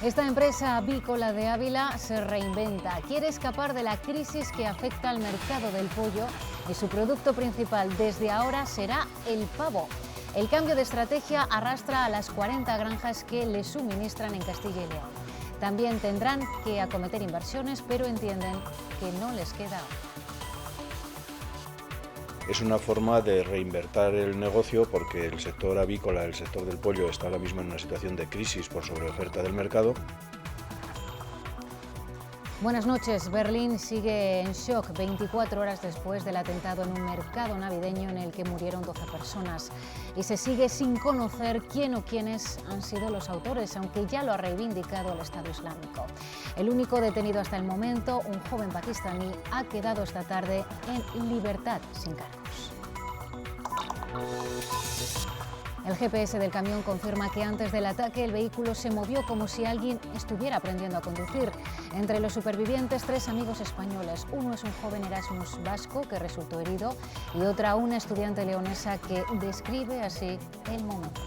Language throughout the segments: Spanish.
Esta empresa avícola de Ávila se reinventa. Quiere escapar de la crisis que afecta al mercado del pollo y su producto principal desde ahora será el pavo. El cambio de estrategia arrastra a las 40 granjas que le suministran en Castilla y León. También tendrán que acometer inversiones, pero entienden que no les queda. Es una forma de reinvertir el negocio porque el sector avícola, el sector del pollo, está ahora mismo en una situación de crisis por sobreoferta del mercado. Buenas noches. Berlín sigue en shock 24 horas después del atentado en un mercado navideño en el que murieron 12 personas. Y se sigue sin conocer quién o quiénes han sido los autores, aunque ya lo ha reivindicado el Estado Islámico. El único detenido hasta el momento, un joven pakistaní, ha quedado esta tarde en libertad sin cargos. El GPS del camión confirma que antes del ataque el vehículo se movió como si alguien estuviera aprendiendo a conducir. Entre los supervivientes, 3 amigos españoles. Uno es un joven Erasmus vasco que resultó herido y otra una estudiante leonesa que describe así el momento.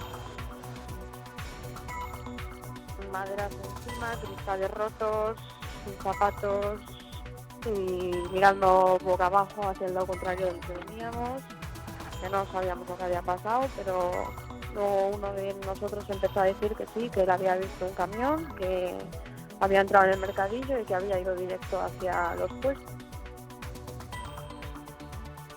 Maderas encima, cristales rotos, sin zapatos y mirando boca abajo hacia el lado contrario del que veníamos, que no sabíamos lo que había pasado, pero luego uno de nosotros empezó a decir que sí, que él había visto un camión, que había entrado en el mercadillo y que había ido directo hacia los puestos.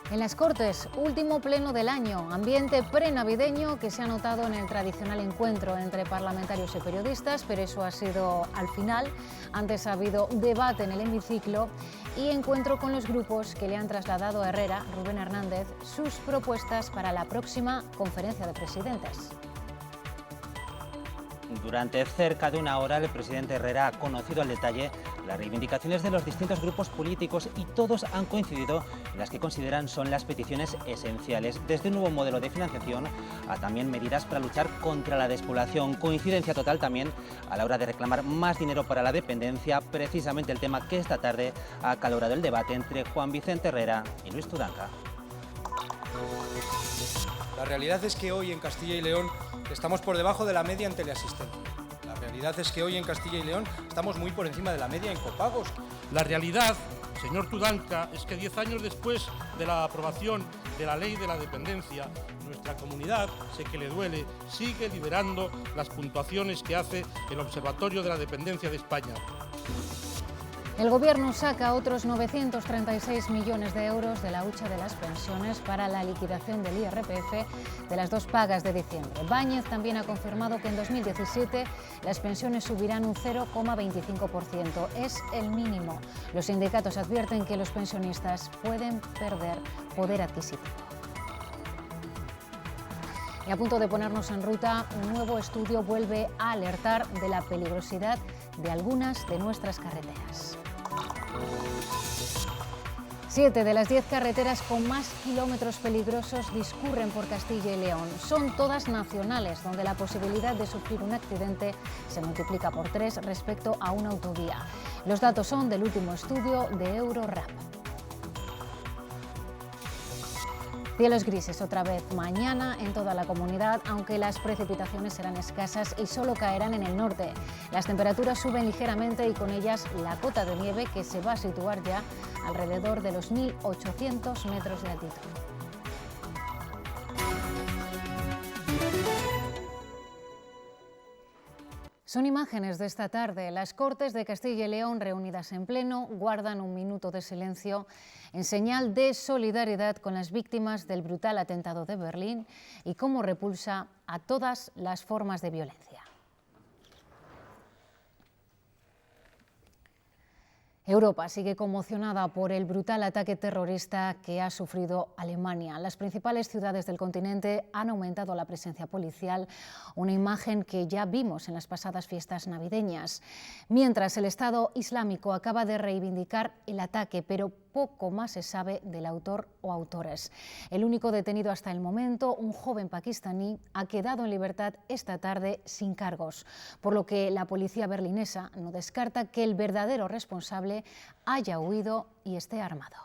En las Cortes, último pleno del año, ambiente prenavideño que se ha notado en el tradicional encuentro entre parlamentarios y periodistas, pero eso ha sido al final. Antes ha habido debate en el hemiciclo y encuentro con los grupos que le han trasladado a Herrera, Rubén Hernández, sus propuestas para la próxima conferencia de presidentes. Durante cerca de una hora, el presidente Herrera ha conocido al detalle las reivindicaciones de los distintos grupos políticos y todos han coincidido en las que consideran son las peticiones esenciales, desde un nuevo modelo de financiación a también medidas para luchar contra la despoblación. Coincidencia total también a la hora de reclamar más dinero para la dependencia, precisamente el tema que esta tarde ha acalorado el debate entre Juan Vicente Herrera y Luis Tudanca. La realidad es que hoy en Castilla y León estamos por debajo de la media en teleasistencia. La realidad es que hoy en Castilla y León estamos muy por encima de la media en copagos. La realidad, señor Tudanca, es que 10 años después de la aprobación de la ley de la dependencia, nuestra comunidad, sé que le duele, sigue liderando las puntuaciones que hace el Observatorio de la Dependencia de España. El Gobierno saca otros 936 millones de euros de la hucha de las pensiones para la liquidación del IRPF de las 2 pagas de diciembre. Báñez también ha confirmado que en 2017 las pensiones subirán un 0,25%. Es el mínimo. Los sindicatos advierten que los pensionistas pueden perder poder adquisitivo. Y a punto de ponernos en ruta, un nuevo estudio vuelve a alertar de la peligrosidad de algunas de nuestras carreteras. 7 de las 10 carreteras con más kilómetros peligrosos discurren por Castilla y León. Son todas nacionales, donde la posibilidad de sufrir un accidente se multiplica por 3 respecto a una autovía. Los datos son del último estudio de Eurorap. Cielos grises otra vez mañana en toda la comunidad, aunque las precipitaciones serán escasas y solo caerán en el norte. Las temperaturas suben ligeramente y con ellas la cota de nieve, que se va a situar ya alrededor de los 1.800 metros de altitud. Son imágenes de esta tarde. Las Cortes de Castilla y León, reunidas en pleno, guardan un minuto de silencio en señal de solidaridad con las víctimas del brutal atentado de Berlín y cómo repulsa a todas las formas de violencia. Europa sigue conmocionada por el brutal ataque terrorista que ha sufrido Alemania. Las principales ciudades del continente han aumentado la presencia policial, una imagen que ya vimos en las pasadas fiestas navideñas. Mientras el Estado Islámico acaba de reivindicar el ataque, pero poco más se sabe del autor o autores. El único detenido hasta el momento, un joven pakistaní, ha quedado en libertad esta tarde sin cargos, por lo que la policía berlinesa no descarta que el verdadero responsable haya huido y esté armado.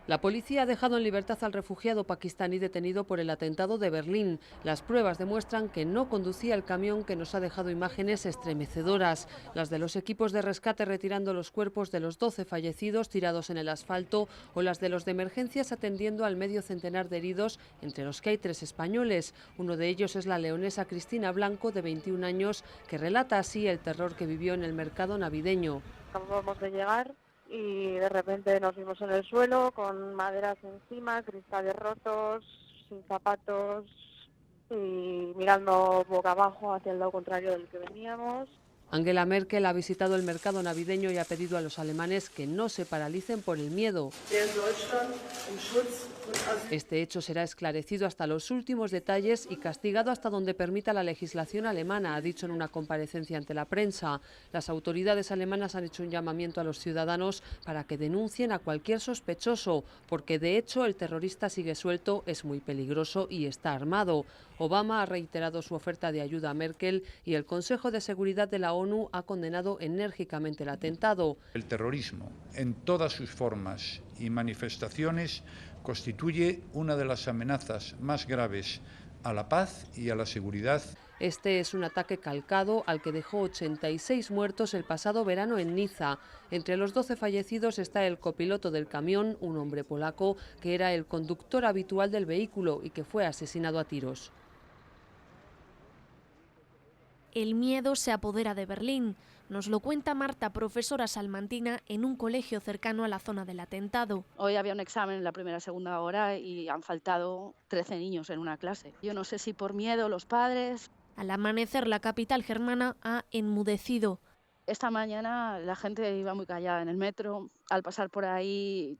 La policía ha dejado en libertad al refugiado pakistaní detenido por el atentado de Berlín. Las pruebas demuestran que no conducía el camión, que nos ha dejado imágenes estremecedoras. Las de los equipos de rescate retirando los cuerpos de los 12 fallecidos tirados en el asfalto, o las de los de emergencias atendiendo al medio centenar de heridos, entre los que hay 3 españoles. Uno de ellos es la leonesa Cristina Blanco, de 21 años, que relata así el terror que vivió en el mercado navideño. Acabamos de llegar y de repente nos vimos en el suelo con maderas encima, cristales rotos, sin zapatos y mirando boca abajo hacia el lado contrario del que veníamos. Angela Merkel ha visitado el mercado navideño y ha pedido a los alemanes que no se paralicen por el miedo. Este hecho será esclarecido hasta los últimos detalles y castigado hasta donde permita la legislación alemana, ha dicho en una comparecencia ante la prensa. Las autoridades alemanas han hecho un llamamiento a los ciudadanos para que denuncien a cualquier sospechoso, porque de hecho el terrorista sigue suelto, es muy peligroso y está armado. Obama ha reiterado su oferta de ayuda a Merkel y el Consejo de Seguridad de la ONU ha condenado enérgicamente el atentado. El terrorismo, en todas sus formas y manifestaciones, constituye una de las amenazas más graves a la paz y a la seguridad. Este es un ataque calcado al que dejó 86 muertos el pasado verano en Niza. Entre los 12 fallecidos está el copiloto del camión, un hombre polaco que era el conductor habitual del vehículo y que fue asesinado a tiros. El miedo se apodera de Berlín. Nos lo cuenta Marta, profesora salmantina en un colegio cercano a la zona del atentado. Hoy había un examen en la primera segunda hora y han faltado 13 niños en una clase. Yo no sé si por miedo los padres. Al amanecer, la capital germana ha enmudecido. Esta mañana la gente iba muy callada en el metro. Al pasar por ahí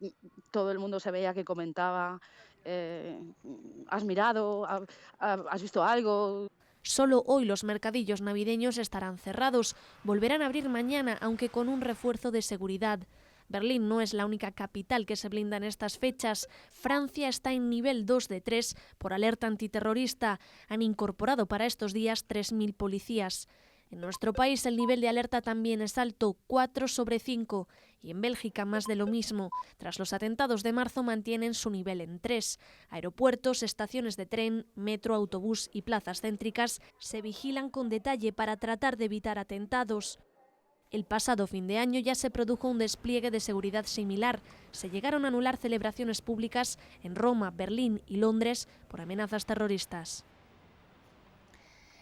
todo el mundo se veía que comentaba ¿has mirado? ¿Has visto algo? Solo hoy los mercadillos navideños estarán cerrados. Volverán a abrir mañana, aunque con un refuerzo de seguridad. Berlín no es la única capital que se blinda en estas fechas. Francia está en nivel 2 de 3 por alerta antiterrorista. Han incorporado para estos días 3.000 policías. En nuestro país el nivel de alerta también es alto, 4 sobre 5. Y en Bélgica más de lo mismo. Tras los atentados de marzo mantienen su nivel en 3. Aeropuertos, estaciones de tren, metro, autobús y plazas céntricas se vigilan con detalle para tratar de evitar atentados. El pasado fin de año ya se produjo un despliegue de seguridad similar. Se llegaron a anular celebraciones públicas en Roma, Berlín y Londres por amenazas terroristas.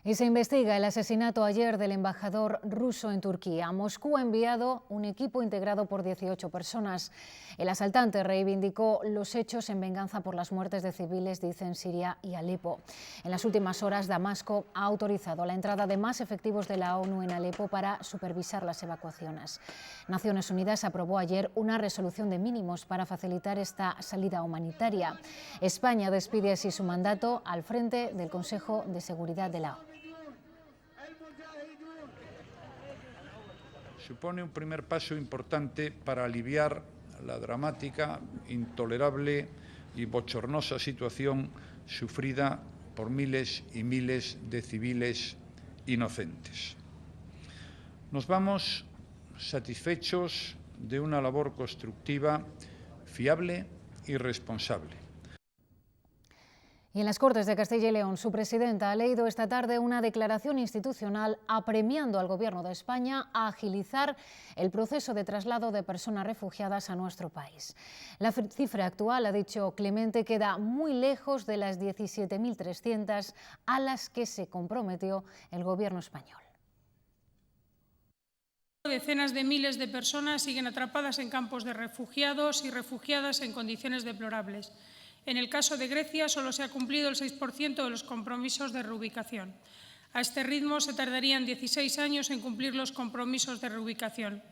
Y se investiga el asesinato ayer del embajador ruso en Turquía. Moscú ha enviado un equipo integrado por 18 personas. El asaltante reivindicó los hechos en venganza por las muertes de civiles, dice, en Siria y Alepo. En las últimas horas, Damasco ha autorizado la entrada de más efectivos de la ONU en Alepo para supervisar las evacuaciones. Naciones Unidas aprobó ayer una resolución de mínimos para facilitar esta salida humanitaria. España despide así su mandato al frente del Consejo de Seguridad de la ONU. Supone un primer paso importante para aliviar la dramática, intolerable y bochornosa situación sufrida por miles y miles de civiles inocentes. Nos vamos satisfechos de una labor constructiva, fiable y responsable. Y en las Cortes de Castilla y León, su presidenta ha leído esta tarde una declaración institucional apremiando al Gobierno de España a agilizar el proceso de traslado de personas refugiadas a nuestro país. La cifra actual, ha dicho Clemente, queda muy lejos de las 17.300 a las que se comprometió el Gobierno español. Decenas de miles de personas siguen atrapadas en campos de refugiados y refugiadas en condiciones deplorables. En el caso de Grecia, solo se ha cumplido el 6% de los compromisos de reubicación. A este ritmo se tardarían 16 años en cumplir los compromisos de reubicación.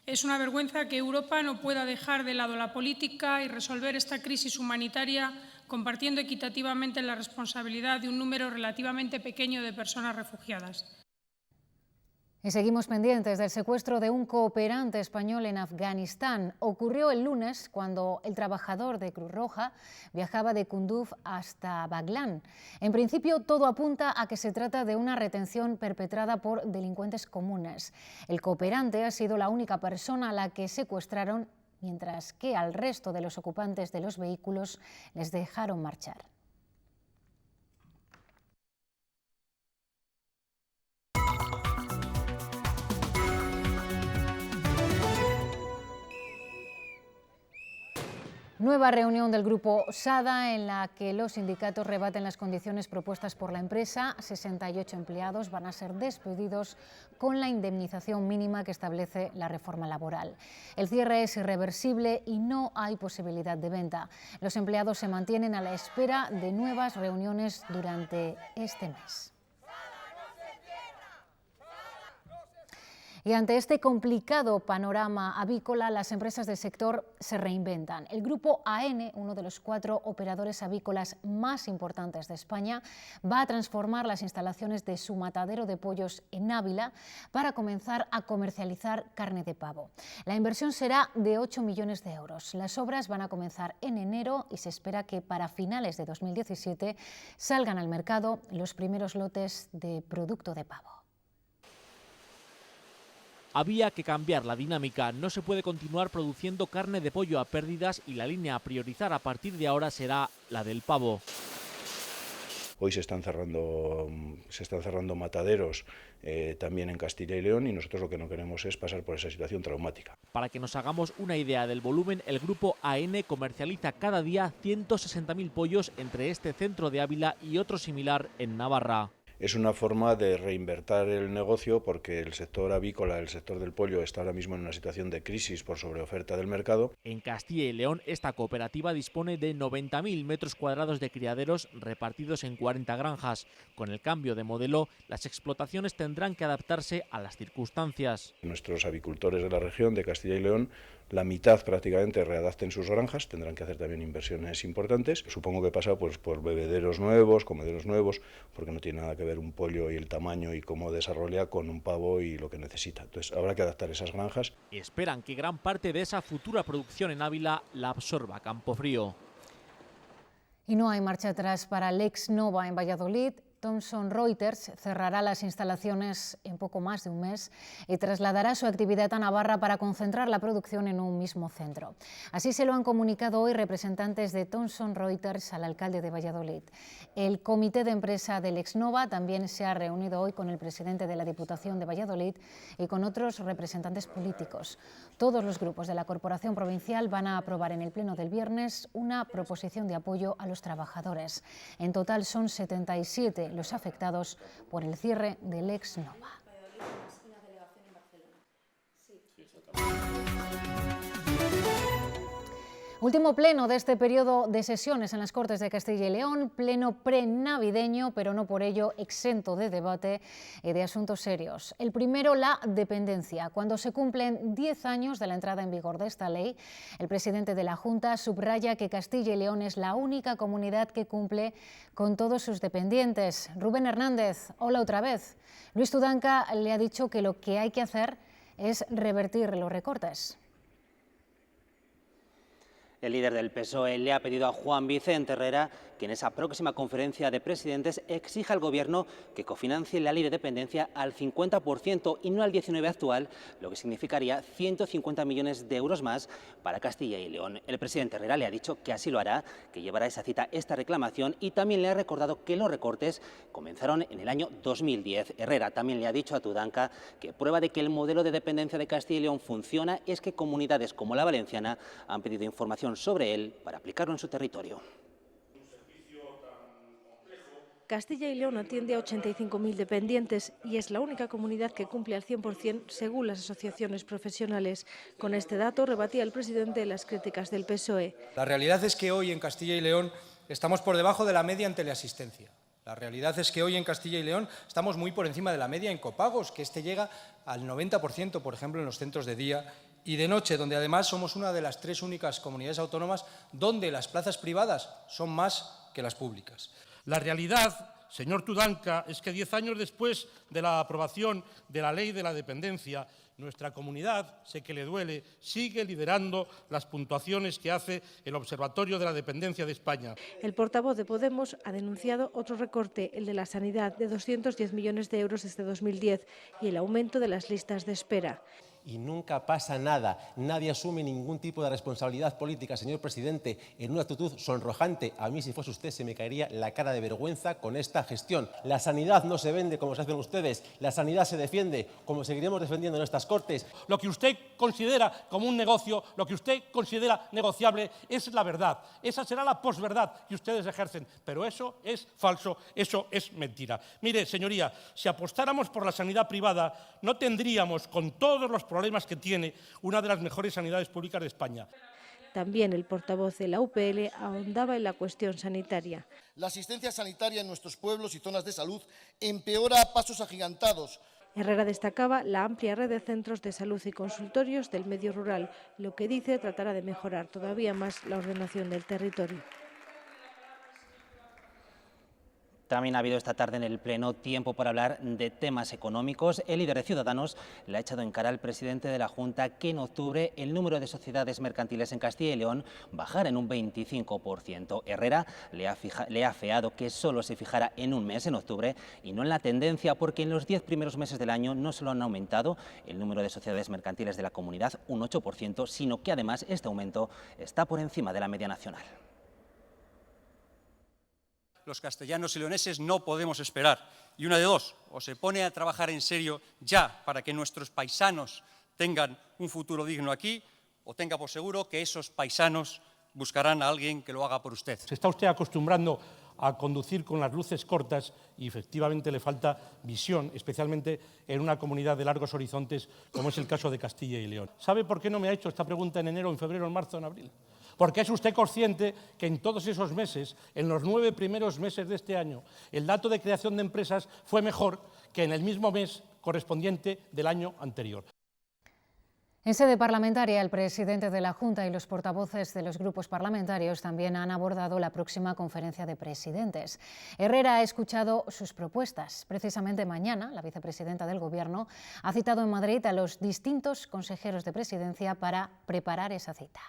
Es una vergüenza que Europa no pueda dejar de lado la política y resolver esta crisis humanitaria compartiendo equitativamente la responsabilidad de un número relativamente pequeño de personas refugiadas. Y seguimos pendientes del secuestro de un cooperante español en Afganistán. Ocurrió el lunes cuando el trabajador de Cruz Roja viajaba de Kunduz hasta Baghlan. En principio, todo apunta a que se trata de una retención perpetrada por delincuentes comunes. El cooperante ha sido la única persona a la que secuestraron mientras que al resto de los ocupantes de los vehículos les dejaron marchar. Nueva reunión del Grupo SADA en la que los sindicatos rebaten las condiciones propuestas por la empresa. 68 empleados van a ser despedidos con la indemnización mínima que establece la reforma laboral. El cierre es irreversible y no hay posibilidad de venta. Los empleados se mantienen a la espera de nuevas reuniones durante este mes. Y ante este complicado panorama avícola, las empresas del sector se reinventan. El Grupo AENE, uno de los 4 operadores avícolas más importantes de España, va a transformar las instalaciones de su matadero de pollos en Ávila para comenzar a comercializar carne de pavo. La inversión será de 8 millones de euros. Las obras van a comenzar en enero y se espera que para finales de 2017 salgan al mercado los primeros lotes de producto de pavo. Había que cambiar la dinámica, no se puede continuar produciendo carne de pollo a pérdidas y la línea a priorizar a partir de ahora será la del pavo. Hoy se están cerrando mataderos también en Castilla y León y nosotros lo que no queremos es pasar por esa situación traumática. Para que nos hagamos una idea del volumen, el Grupo AENE comercializa cada día 160.000 pollos entre este centro de Ávila y otro similar en Navarra. Es una forma de reinvertir el negocio porque el sector avícola, el sector del pollo, está ahora mismo en una situación de crisis por sobreoferta del mercado. En Castilla y León, esta cooperativa dispone de 90.000 metros cuadrados de criaderos repartidos en 40 granjas. Con el cambio de modelo, las explotaciones tendrán que adaptarse a las circunstancias. Nuestros avicultores de la región de Castilla y León, la mitad prácticamente readapten sus granjas, tendrán que hacer también inversiones importantes. Supongo que pasa pues por bebederos nuevos, comederos nuevos, porque no tiene nada que ver un pollo y el tamaño y cómo desarrolla con un pavo y lo que necesita. Entonces habrá que adaptar esas granjas. Esperan que gran parte de esa futura producción en Ávila la absorba Campofrío. Y no hay marcha atrás para Lex Nova en Valladolid. Thomson Reuters cerrará las instalaciones en poco más de un mes y trasladará su actividad a Navarra para concentrar la producción en un mismo centro. Así se lo han comunicado hoy representantes de Thomson Reuters al alcalde de Valladolid. El comité de empresa de Lex Nova también se ha reunido hoy con el presidente de la Diputación de Valladolid y con otros representantes políticos. Todos los grupos de la Corporación Provincial van a aprobar en el pleno del viernes una proposición de apoyo a los trabajadores. En total son 77 los afectados por el cierre de Lex Nova. Último pleno de este periodo de sesiones en las Cortes de Castilla y León, pleno prenavideño, pero no por ello exento de debate y de asuntos serios. El primero, la dependencia. Cuando se cumplen 10 años de la entrada en vigor de esta ley, el presidente de la Junta subraya que Castilla y León es la única comunidad que cumple con todos sus dependientes. Rubén Hernández, hola otra vez. Luis Tudanca le ha dicho que lo que hay que hacer es revertir los recortes. El líder del PSOE le ha pedido a Juan Vicente Herrera que en esa próxima conferencia de presidentes exija al Gobierno que cofinancie la ley de dependencia al 50% y no al 19% actual, lo que significaría 150 millones de euros más para Castilla y León. El presidente Herrera le ha dicho que así lo hará, que llevará esa cita esta reclamación y también le ha recordado que los recortes comenzaron en el año 2010. Herrera también le ha dicho a Tudanca que prueba de que el modelo de dependencia de Castilla y León funciona es que comunidades como la valenciana han pedido información sobre él para aplicarlo en su territorio. Castilla y León atiende a 85.000 dependientes y es la única comunidad que cumple al 100% según las asociaciones profesionales. Con este dato rebatía el presidente las críticas del PSOE. La realidad es que hoy en Castilla y León estamos por debajo de la media en teleasistencia. La realidad es que hoy en Castilla y León estamos muy por encima de la media en copagos, que llega al 90%, por ejemplo, en los centros de día y de noche, donde además somos una de las 3 únicas comunidades autónomas donde las plazas privadas son más que las públicas. La realidad, señor Tudanca, es que 10 años después de la aprobación de la ley de la dependencia, nuestra comunidad, sé que le duele, sigue liderando las puntuaciones que hace el Observatorio de la Dependencia de España. El portavoz de Podemos ha denunciado otro recorte, el de la sanidad, de 210 millones de euros desde 2010 y el aumento de las listas de espera. y nunca pasa nada. Nadie asume ningún tipo de responsabilidad política, señor presidente, en una actitud sonrojante. A mí, si fuese usted, se me caería la cara de vergüenza con esta gestión. La sanidad no se vende como se hacen ustedes, la sanidad se defiende como seguiremos defendiendo en estas Cortes. Lo que usted considera como un negocio, lo que usted considera negociable, es la verdad. Esa será la posverdad que ustedes ejercen, pero eso es falso, eso es mentira. Mire, señoría, si apostáramos por la sanidad privada, no tendríamos, con todos los problemas que tiene, una de las mejores sanidades públicas de España. También el portavoz de la UPL ahondaba en la cuestión sanitaria. La asistencia sanitaria en nuestros pueblos y zonas de salud empeora a pasos agigantados. Herrera destacaba la amplia red de centros de salud y consultorios del medio rural, lo que dice tratará de mejorar todavía más la ordenación del territorio. También ha habido esta tarde en el Pleno tiempo para hablar de temas económicos. El líder de Ciudadanos le ha echado en cara al presidente de la Junta que en octubre el número de sociedades mercantiles en Castilla y León bajara en un 25%. Herrera le ha afeado que solo se fijara en un mes, en octubre, y no en la tendencia, porque en los 10 primeros meses del año no solo han aumentado el número de sociedades mercantiles de la comunidad, un 8%, sino que además este aumento está por encima de la media nacional. Los castellanos y leoneses no podemos esperar. Y una de dos, o se pone a trabajar en serio ya para que nuestros paisanos tengan un futuro digno aquí, o tenga por seguro que esos paisanos buscarán a alguien que lo haga por usted. Se está usted acostumbrando a conducir con las luces cortas y efectivamente le falta visión, especialmente en una comunidad de largos horizontes como es el caso de Castilla y León. ¿Sabe por qué no me ha hecho esta pregunta en enero, en febrero, en marzo, en abril? Porque es usted consciente que en todos esos meses, en los 9 primeros meses de este año, el dato de creación de empresas fue mejor que en el mismo mes correspondiente del año anterior. En sede parlamentaria, el presidente de la Junta y los portavoces de los grupos parlamentarios también han abordado la próxima conferencia de presidentes. Herrera ha escuchado sus propuestas. Precisamente mañana, la vicepresidenta del Gobierno ha citado en Madrid a los distintos consejeros de presidencia para preparar esa cita.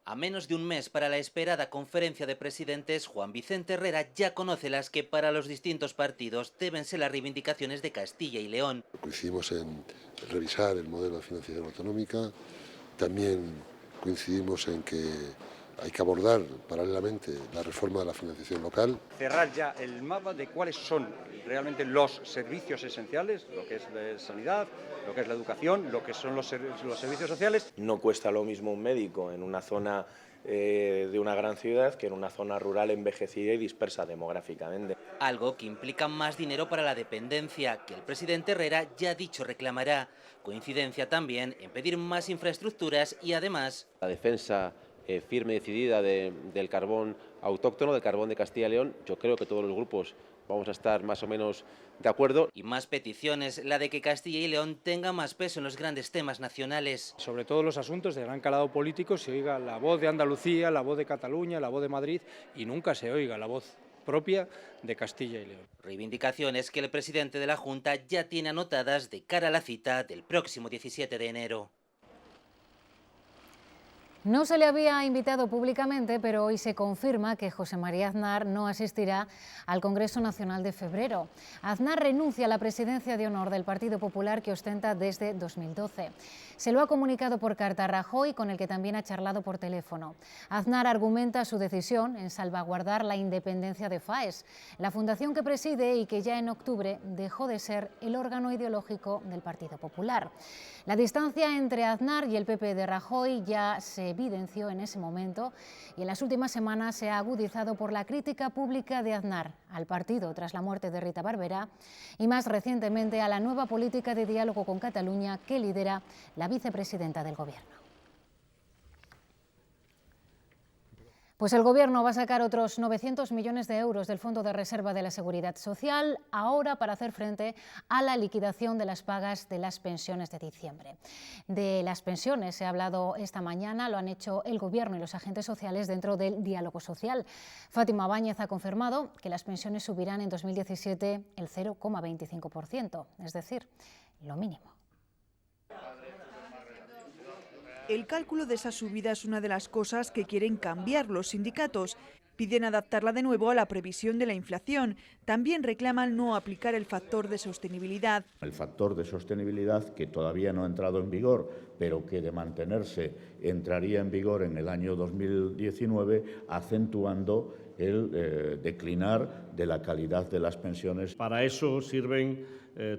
A menos de un mes para la esperada conferencia de presidentes, Juan Vicente Herrera ya conoce las que para los distintos partidos deben ser las reivindicaciones de Castilla y León. Coincidimos en revisar el modelo de financiación autonómica, también coincidimos en que hay que abordar paralelamente la reforma de la financiación local. Cerrar ya el mapa de cuáles son realmente los servicios esenciales, lo que es la sanidad, lo que es la educación, lo que son los servicios sociales. No cuesta lo mismo un médico en una zona de una gran ciudad que en una zona rural envejecida y dispersa demográficamente. Algo que implica más dinero para la dependencia, que el presidente Herrera ya ha dicho reclamará. Coincidencia también en pedir más infraestructuras y además la defensa firme y decidida del carbón autóctono, del carbón de Castilla y León. Yo creo que todos los grupos vamos a estar más o menos de acuerdo. Y más peticiones, la de que Castilla y León tenga más peso en los grandes temas nacionales. Sobre todo los asuntos de gran calado político se oiga la voz de Andalucía, la voz de Cataluña, la voz de Madrid y nunca se oiga la voz propia de Castilla y León. Reivindicaciones que el presidente de la Junta ya tiene anotadas de cara a la cita del próximo 17 de enero. No se le había invitado públicamente, pero hoy se confirma que José María Aznar no asistirá al Congreso Nacional de febrero. Aznar renuncia a la presidencia de honor del Partido Popular que ostenta desde 2012. Se lo ha comunicado por carta a Rajoy, con el que también ha charlado por teléfono. Aznar argumenta su decisión en salvaguardar la independencia de FAES, la fundación que preside y que ya en octubre dejó de ser el órgano ideológico del Partido Popular. La distancia entre Aznar y el PP de Rajoy ya se evidenció en ese momento y en las últimas semanas se ha agudizado por la crítica pública de Aznar al partido tras la muerte de Rita Barberá y más recientemente a la nueva política de diálogo con Cataluña que lidera la vicepresidenta del Gobierno. Pues el Gobierno va a sacar otros 900 millones de euros del Fondo de Reserva de la Seguridad Social ahora para hacer frente a la liquidación de las pagas de las pensiones de diciembre. De las pensiones se ha hablado esta mañana, lo han hecho el Gobierno y los agentes sociales dentro del diálogo social. Fátima Báñez ha confirmado que las pensiones subirán en 2017 el 0,25%, es decir, lo mínimo. El cálculo de esa subida es una de las cosas que quieren cambiar los sindicatos. Piden adaptarla de nuevo a la previsión de la inflación. También reclaman no aplicar el factor de sostenibilidad. El factor de sostenibilidad, que todavía no ha entrado en vigor, pero que de mantenerse entraría en vigor en el año 2019, acentuando el declinar de la calidad de las pensiones. Para eso sirven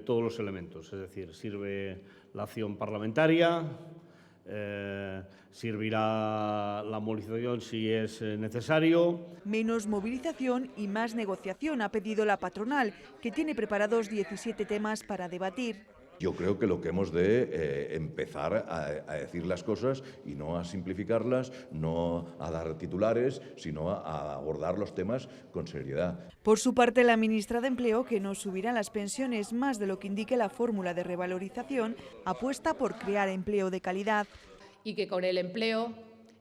todos los elementos, es decir, sirve la acción parlamentaria, servirá la movilización si es necesario. Menos movilización y más negociación ha pedido la patronal, que tiene preparados 17 temas para debatir. Yo creo que lo que hemos de empezar a decir las cosas y no a simplificarlas, no a dar titulares, sino a abordar los temas con seriedad. Por su parte, la ministra de Empleo, que no subirá las pensiones más de lo que indique la fórmula de revalorización, apuesta por crear empleo de calidad. Y que con el empleo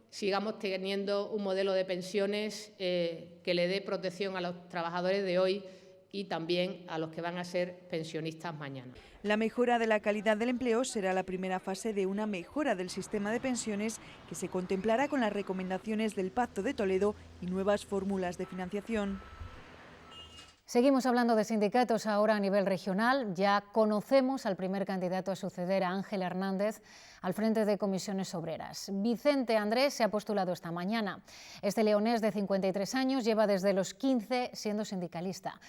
sigamos teniendo un modelo de pensiones que le dé protección a los trabajadores de hoy y también a los que van a ser pensionistas mañana. La mejora de la calidad del empleo será la primera fase de una mejora del sistema de pensiones que se contemplará con las recomendaciones del Pacto de Toledo y nuevas fórmulas de financiación. Seguimos hablando de sindicatos ahora a nivel regional. Ya conocemos al primer candidato a suceder a Ángel Hernández al frente de Comisiones Obreras. Vicente Andrés se ha postulado esta mañana. Este leonés de 53 años lleva desde los 15 siendo sindicalista.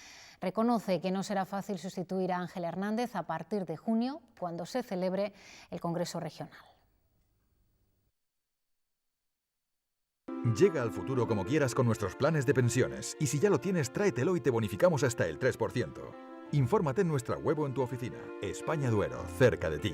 Reconoce que no será fácil sustituir a Ángel Hernández a partir de junio, cuando se celebre el Congreso Regional. Llega al futuro como quieras con nuestros planes de pensiones. Y si ya lo tienes, tráetelo y te bonificamos hasta el 3%. Infórmate en nuestra web o en tu oficina. España Duero, cerca de ti.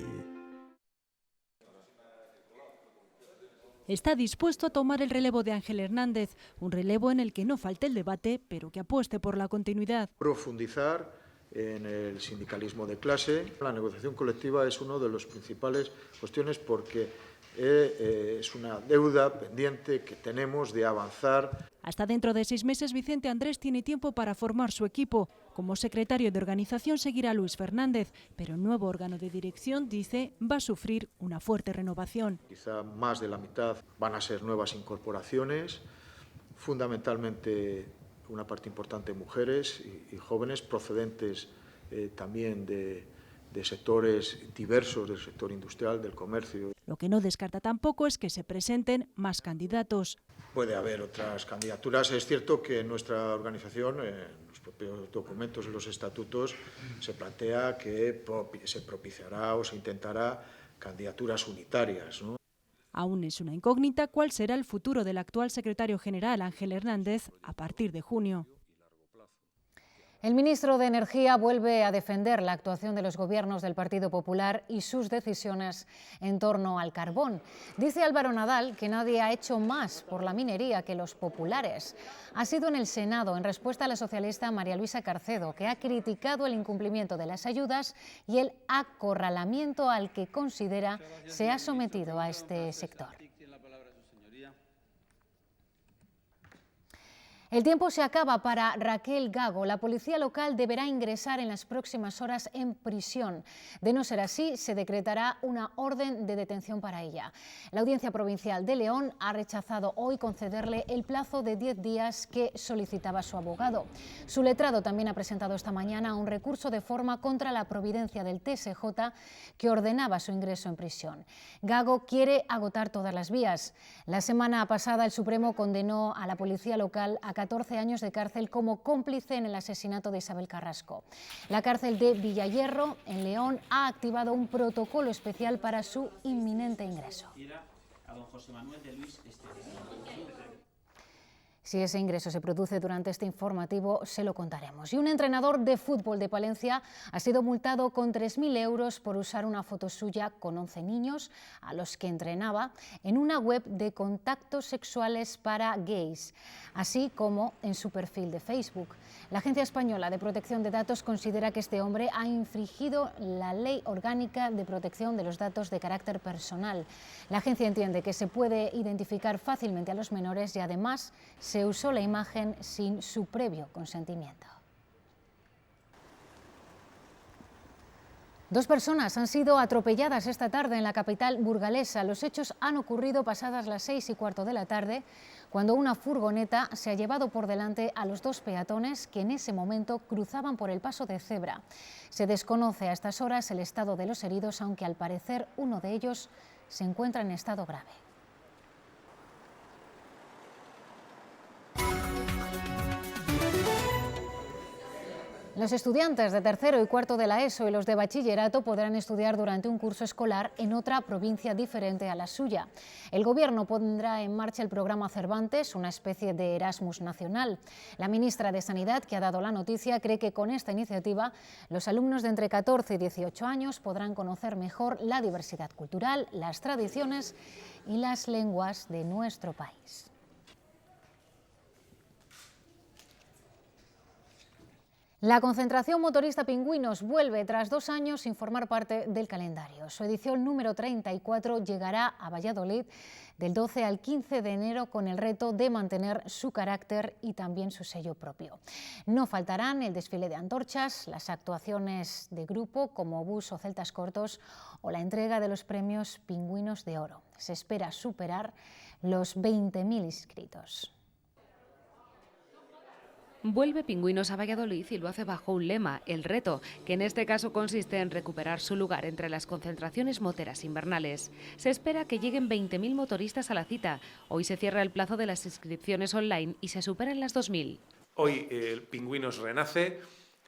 Está dispuesto a tomar el relevo de Ángel Hernández, un relevo en el que no falte el debate, pero que apueste por la continuidad. Profundizar en el sindicalismo de clase. La negociación colectiva es una de las principales cuestiones porque es una deuda pendiente que tenemos de avanzar. Hasta dentro de 6 meses Vicente Andrés tiene tiempo para formar su equipo. Como secretario de organización seguirá Luis Fernández, pero el nuevo órgano de dirección, dice, va a sufrir una fuerte renovación. Quizá más de la mitad van a ser nuevas incorporaciones, fundamentalmente una parte importante mujeres y jóvenes procedentes también de sectores diversos, del sector industrial, del comercio. Lo que no descarta tampoco es que se presenten más candidatos. Puede haber otras candidaturas. Es cierto que en nuestra organización, en los propios documentos y los estatutos, se plantea que se propiciará o se intentará candidaturas unitarias, ¿no? Aún es una incógnita cuál será el futuro del actual secretario general Ángel Hernández a partir de junio. El ministro de Energía vuelve a defender la actuación de los gobiernos del Partido Popular y sus decisiones en torno al carbón. Dice Álvaro Nadal que nadie ha hecho más por la minería que los populares. Ha sido en el Senado, en respuesta a la socialista María Luisa Carcedo, que ha criticado el incumplimiento de las ayudas y el acorralamiento al que considera se ha sometido a este sector. El tiempo se acaba para Raquel Gago. La policía local deberá ingresar en las próximas horas en prisión. De no ser así, se decretará una orden de detención para ella. La Audiencia Provincial de León ha rechazado hoy concederle el plazo de 10 días que solicitaba su abogado. Su letrado también ha presentado esta mañana un recurso de forma contra la providencia del TSJ que ordenaba su ingreso en prisión. Gago quiere agotar todas las vías. La semana pasada el Supremo condenó a la policía local a 14 años de cárcel como cómplice en el asesinato de Isabel Carrasco. La cárcel de Villayerro, en León, ha activado un protocolo especial para su inminente ingreso. Si ese ingreso se produce durante este informativo, se lo contaremos. Y un entrenador de fútbol de Palencia ha sido multado con 3.000 euros por usar una foto suya con 11 niños a los que entrenaba en una web de contactos sexuales para gays, así como en su perfil de Facebook. La Agencia Española de Protección de Datos considera que este hombre ha infringido la Ley Orgánica de Protección de los Datos de carácter personal. La agencia entiende que se puede identificar fácilmente a los menores y además se usó la imagen sin su previo consentimiento. 2 personas han sido atropelladas esta tarde en la capital burgalesa. Los hechos han ocurrido pasadas las 6:15 de la tarde, cuando una furgoneta se ha llevado por delante a los 2 peatones que en ese momento cruzaban por el paso de cebra. Se desconoce a estas horas el estado de los heridos, aunque al parecer uno de ellos se encuentra en estado grave. Los estudiantes de tercero y cuarto de la ESO y los de bachillerato podrán estudiar durante un curso escolar en otra provincia diferente a la suya. El Gobierno pondrá en marcha el programa Cervantes, una especie de Erasmus nacional. La ministra de Sanidad, que ha dado la noticia, cree que con esta iniciativa los alumnos de entre 14 y 18 años podrán conocer mejor la diversidad cultural, las tradiciones y las lenguas de nuestro país. La concentración motorista Pingüinos vuelve tras 2 años sin formar parte del calendario. Su edición número 34 llegará a Valladolid del 12 al 15 de enero con el reto de mantener su carácter y también su sello propio. No faltarán el desfile de antorchas, las actuaciones de grupo como Bus o Celtas Cortos o la entrega de los premios Pingüinos de Oro. Se espera superar los 20.000 inscritos. Vuelve Pingüinos a Valladolid y lo hace bajo un lema, el reto, que en este caso consiste en recuperar su lugar entre las concentraciones moteras invernales. Se espera que lleguen 20.000 motoristas a la cita. Hoy se cierra el plazo de las inscripciones online y se superan las 2.000. Hoy el Pingüinos renace,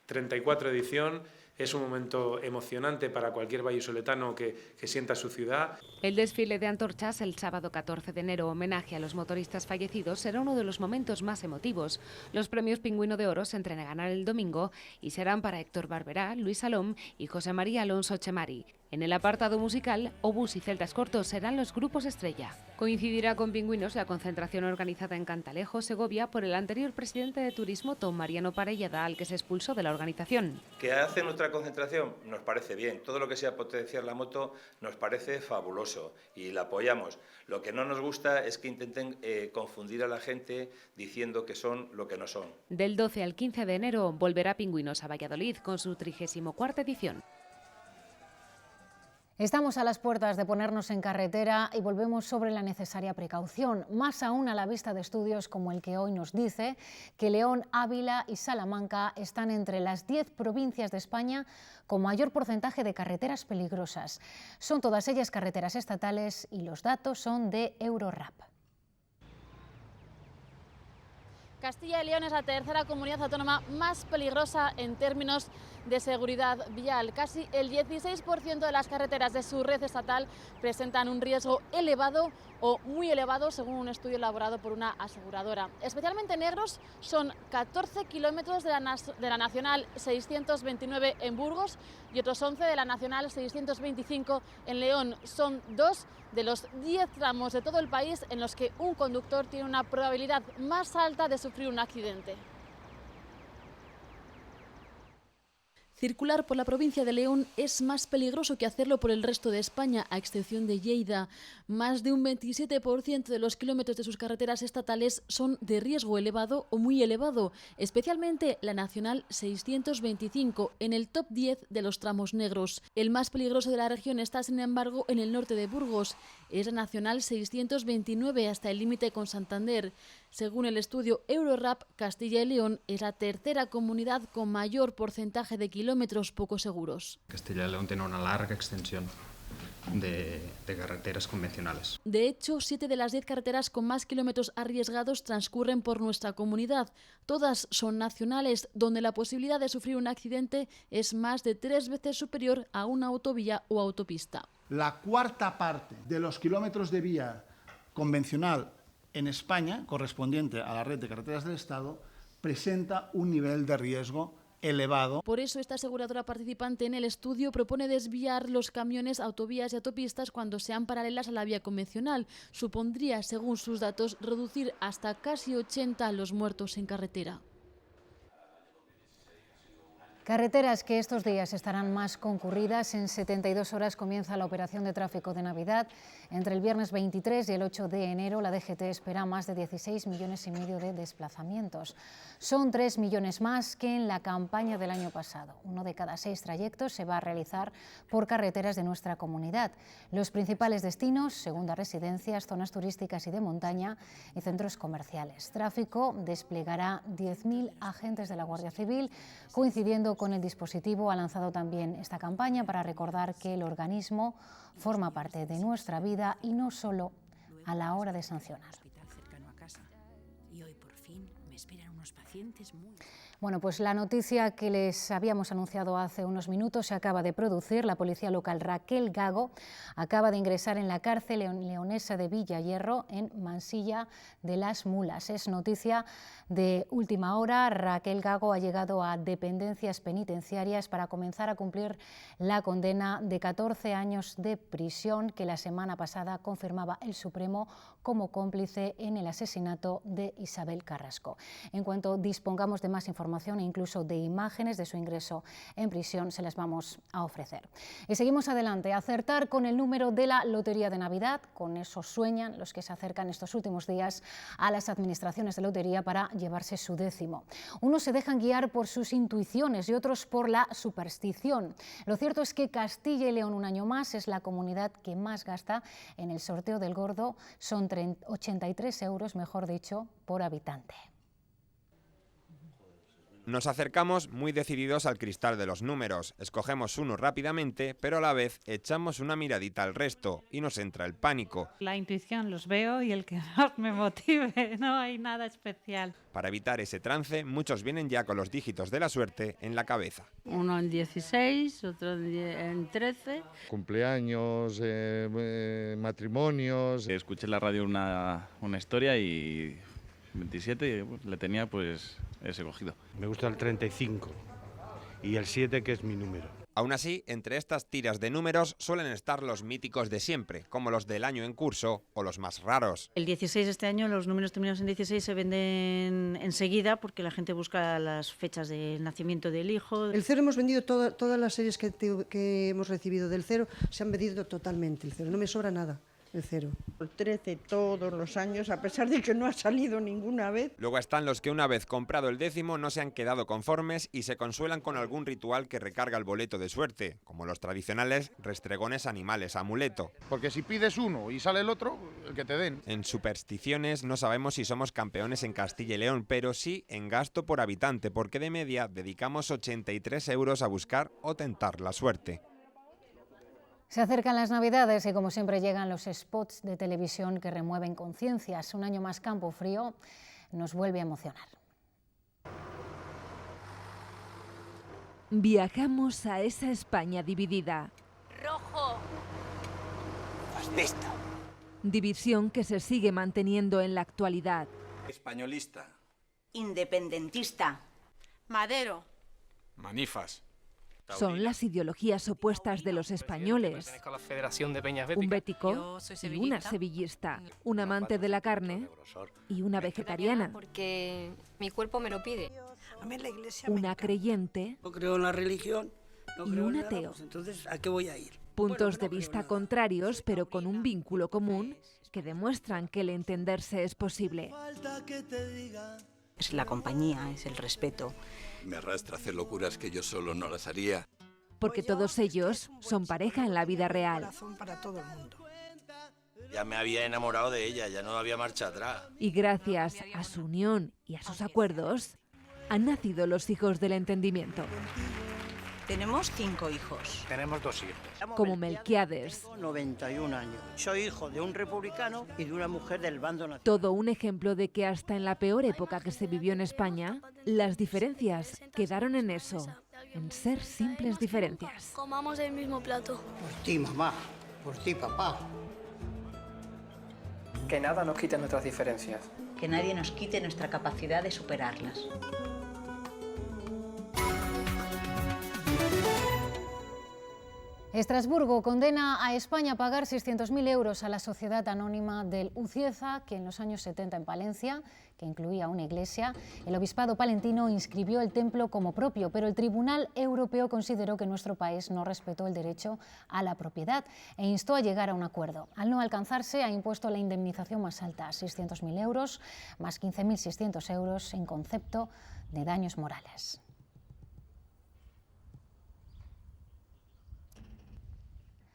34 edición. Es un momento emocionante para cualquier vallisoletano que sienta su ciudad. El desfile de antorchas el sábado 14 de enero, homenaje a los motoristas fallecidos, será uno de los momentos más emotivos. Los premios Pingüino de Oro se entregarán el domingo y serán para Héctor Barberá, Luis Salom y José María Alonso Chemari. En el apartado musical, Obús y Celtas Cortos serán los grupos estrella. Coincidirá con Pingüinos la concentración organizada en Cantalejo, Segovia, por el anterior presidente de Turismo, don Mariano Parellada, al que se expulsó de la organización. ¿Qué hace nuestra concentración? Nos parece bien. Todo lo que sea potenciar la moto nos parece fabuloso y la apoyamos. Lo que no nos gusta es que intenten confundir a la gente diciendo que son lo que no son. Del 12 al 15 de enero volverá Pingüinos a Valladolid con su 34ª edición. Estamos a las puertas de ponernos en carretera y volvemos sobre la necesaria precaución, más aún a la vista de estudios como el que hoy nos dice que León, Ávila y Salamanca están entre las 10 provincias de España con mayor porcentaje de carreteras peligrosas. Son todas ellas carreteras estatales y los datos son de Eurorap. Castilla y León es la tercera comunidad autónoma más peligrosa en términos de seguridad vial. Casi el 16% de las carreteras de su red estatal presentan un riesgo elevado o muy elevado, según un estudio elaborado por una aseguradora. Especialmente negros son 14 kilómetros de la Nacional 629 en Burgos y otros 11 de la Nacional 625 en León. Son 2 de los 10 tramos de todo el país en los que un conductor tiene una probabilidad más alta de sufrir un accidente. Circular por la provincia de León es más peligroso que hacerlo por el resto de España, a excepción de Lleida. Más de un 27% de los kilómetros de sus carreteras estatales son de riesgo elevado o muy elevado, especialmente la Nacional 625, en el top 10 de los tramos negros. El más peligroso de la región está, sin embargo, en el norte de Burgos. Es la Nacional 629 hasta el límite con Santander. Según el estudio Eurorap, Castilla y León es la tercera comunidad con mayor porcentaje de kilómetros poco seguros. Castilla y León tiene una larga extensión de carreteras convencionales. De hecho, 7 de las 10 carreteras con más kilómetros arriesgados transcurren por nuestra comunidad. Todas son nacionales, donde la posibilidad de sufrir un accidente es más de 3 veces superior a una autovía o autopista. La cuarta parte de los kilómetros de vía convencional en España, correspondiente a la red de carreteras del Estado, presenta un nivel de riesgo elevado. Por eso esta aseguradora participante en el estudio propone desviar los camiones a autovías y autopistas cuando sean paralelas a la vía convencional. Supondría, según sus datos, reducir hasta casi 80 los muertos en carretera. Carreteras que estos días estarán más concurridas. En 72 horas comienza la operación de tráfico de Navidad. Entre el viernes 23 y el 8 de enero, la DGT espera más de 16,5 millones de desplazamientos. Son 3 millones más que en la campaña del año pasado. 1 de cada 6 trayectos se va a realizar por carreteras de nuestra comunidad. Los principales destinos: segundas residencias, zonas turísticas y de montaña y centros comerciales. Tráfico desplegará 10.000 agentes de la Guardia Civil. Coincidiendo con el dispositivo, ha lanzado también esta campaña para recordar que el organismo forma parte de nuestra vida y no solo a la hora de sancionar. Bueno, pues la noticia que les habíamos anunciado hace unos minutos se acaba de producir. La policía local Raquel Gago acaba de ingresar en la cárcel leonesa de Villayerro, en Mansilla de las Mulas. Es noticia de última hora. Raquel Gago ha llegado a dependencias penitenciarias para comenzar a cumplir la condena de 14 años de prisión que la semana pasada confirmaba el Supremo como cómplice en el asesinato de Isabel Carrasco. En cuanto dispongamos de más información e incluso de imágenes de su ingreso en prisión, se las vamos a ofrecer. Y seguimos adelante. Acertar con el número de la Lotería de Navidad. Con eso sueñan los que se acercan estos últimos días a las administraciones de lotería para llevarse su décimo. Unos se dejan guiar por sus intuiciones y otros por la superstición. Lo cierto es que Castilla y León, un año más, es la comunidad que más gasta en el sorteo del Gordo. Son 83 euros, mejor dicho, por habitante. Nos acercamos muy decididos al cristal de los números, escogemos uno rápidamente, pero a la vez echamos una miradita al resto y nos entra el pánico. La intuición los veo y el que más me motive, no hay nada especial. Para evitar ese trance, muchos vienen ya con los dígitos de la suerte en la cabeza. Uno en 16, otro en 13. Cumpleaños, matrimonios. Escuché en la radio una historia y 27 le tenía pues ese cogido. Me gusta el 35 y el 7, que es mi número. Aún así, entre estas tiras de números suelen estar los míticos de siempre, como los del año en curso o los más raros. El 16 este año, los números terminados en 16 se venden enseguida porque la gente busca las fechas de nacimiento del hijo. El 0 hemos vendido todas las series que hemos recibido del 0, se han vendido totalmente el 0, no me sobra nada. El 0. El 13 todos los años, a pesar de que no ha salido ninguna vez. Luego están los que una vez comprado el décimo no se han quedado conformes y se consuelan con algún ritual que recarga el boleto de suerte, como los tradicionales restregones animales, amuleto. Porque si pides uno y sale el otro, el que te den. En supersticiones no sabemos si somos campeones en Castilla y León, pero sí en gasto por habitante, porque de media dedicamos 83 euros a buscar o tentar la suerte. Se acercan las Navidades y, como siempre, llegan los spots de televisión que remueven conciencias. Un año más Campo Frío nos vuelve a emocionar. Viajamos a esa España dividida. Rojo. Fascista. División que se sigue manteniendo en la actualidad. Españolista. Independentista. Madero. Manifas. Son las ideologías opuestas de los españoles. Un bético y una sevillista, un amante de la carne y una vegetariana. Porque mi cuerpo me lo pide. Una creyente. No creo en la religión. Y un ateo. Entonces, ¿a qué voy a ir? Puntos de vista contrarios, pero con un vínculo común que demuestran que el entenderse es posible. Es la compañía, es el respeto. Me arrastra a hacer locuras que yo solo no las haría. Porque todos ellos son pareja en la vida real. Para todo el mundo. Ya me había enamorado de ella, ya no había marcha atrás. Y gracias a su unión y a sus acuerdos, han nacido los hijos del entendimiento. Tenemos 5 hijos. Tenemos 2 hijos. Como Melquiades. Tengo 91 años. Soy hijo de un republicano y de una mujer del bando nacional. Todo un ejemplo de que hasta en la peor época que se vivió en España, las diferencias quedaron en eso, en ser simples diferencias. Comamos el mismo plato. Por ti, mamá. Por ti, papá. Que nada nos quite nuestras diferencias. Que nadie nos quite nuestra capacidad de superarlas. Estrasburgo condena a España a pagar 600.000 euros a la sociedad anónima del Ucieza, que en los años 70 en Palencia, que incluía una iglesia, el obispado palentino inscribió el templo como propio, pero el Tribunal Europeo consideró que nuestro país no respetó el derecho a la propiedad e instó a llegar a un acuerdo. Al no alcanzarse, ha impuesto la indemnización más alta, 600.000 euros, más 15.600 euros en concepto de daños morales.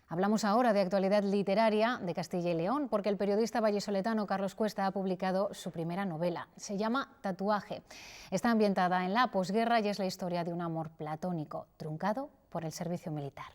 Hablamos ahora de actualidad literaria de Castilla y León, porque el periodista vallisoletano Carlos Cuesta ha publicado su primera novela. Se llama Tatuaje. Está ambientada en la posguerra y es la historia de un amor platónico, truncado por el servicio militar.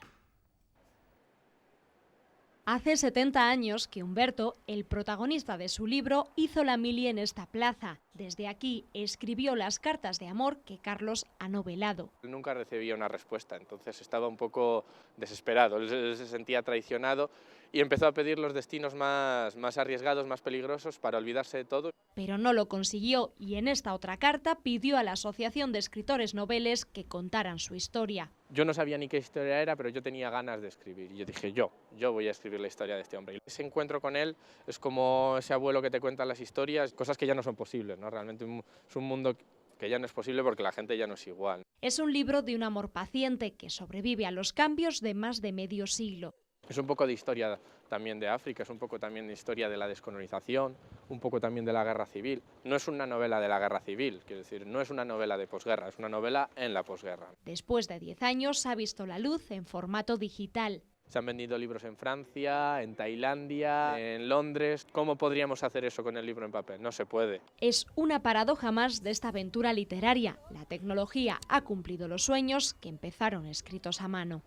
Hace 70 años que Humberto, el protagonista de su libro, hizo la mili en esta plaza. Desde aquí escribió las cartas de amor que Carlos ha novelado. Nunca recibía una respuesta, entonces estaba un poco desesperado, él se sentía traicionado y empezó a pedir los destinos más arriesgados, más peligrosos para olvidarse de todo. Pero no lo consiguió y en esta otra carta pidió a la Asociación de Escritores Noveles que contaran su historia. Yo no sabía ni qué historia era, pero yo tenía ganas de escribir y yo dije yo voy a escribir la historia de este hombre. Ese encuentro con él es como ese abuelo que te cuenta las historias, cosas que ya no son posibles, ¿no? Realmente es un mundo que ya no es posible porque la gente ya no es igual. Es un libro de un amor paciente que sobrevive a los cambios de más de medio siglo. Es un poco de historia también de África, es un poco también de historia de la descolonización, un poco también de la guerra civil. No es una novela de la guerra civil, quiero decir, no es una novela de posguerra, es una novela en la posguerra. Después de 10 años ha visto la luz en formato digital. Se han vendido libros en Francia, en Tailandia, en Londres. ¿Cómo podríamos hacer eso con el libro en papel? No se puede. Es una paradoja más de esta aventura literaria. La tecnología ha cumplido los sueños que empezaron escritos a mano.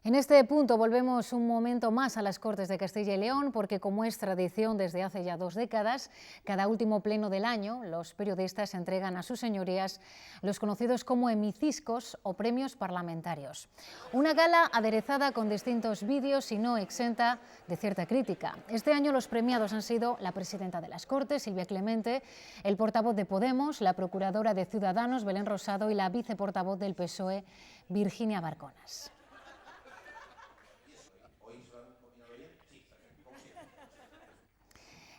En este punto volvemos un momento más a las Cortes de Castilla y León, porque como es tradición desde hace ya 2 décadas, cada último pleno del año los periodistas entregan a sus señorías los conocidos como hemiciscos o premios parlamentarios. Una gala aderezada con distintos vídeos y no exenta de cierta crítica. Este año los premiados han sido la presidenta de las Cortes, Silvia Clemente, el portavoz de Podemos, la procuradora de Ciudadanos, Belén Rosado, y la viceportavoz del PSOE, Virginia Barconas.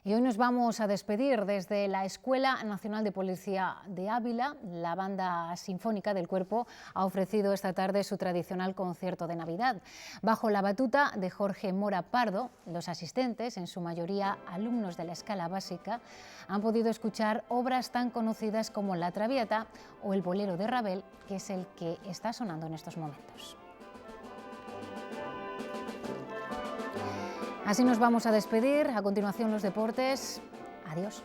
Y hoy nos vamos a despedir desde la Escuela Nacional de Policía de Ávila. La Banda Sinfónica del Cuerpo ha ofrecido esta tarde su tradicional concierto de Navidad. Bajo la batuta de Jorge Mora Pardo, los asistentes, en su mayoría alumnos de la escala básica, han podido escuchar obras tan conocidas como La Traviata o el Bolero de Ravel, que es el que está sonando en estos momentos. Así nos vamos a despedir. A continuación los deportes. Adiós.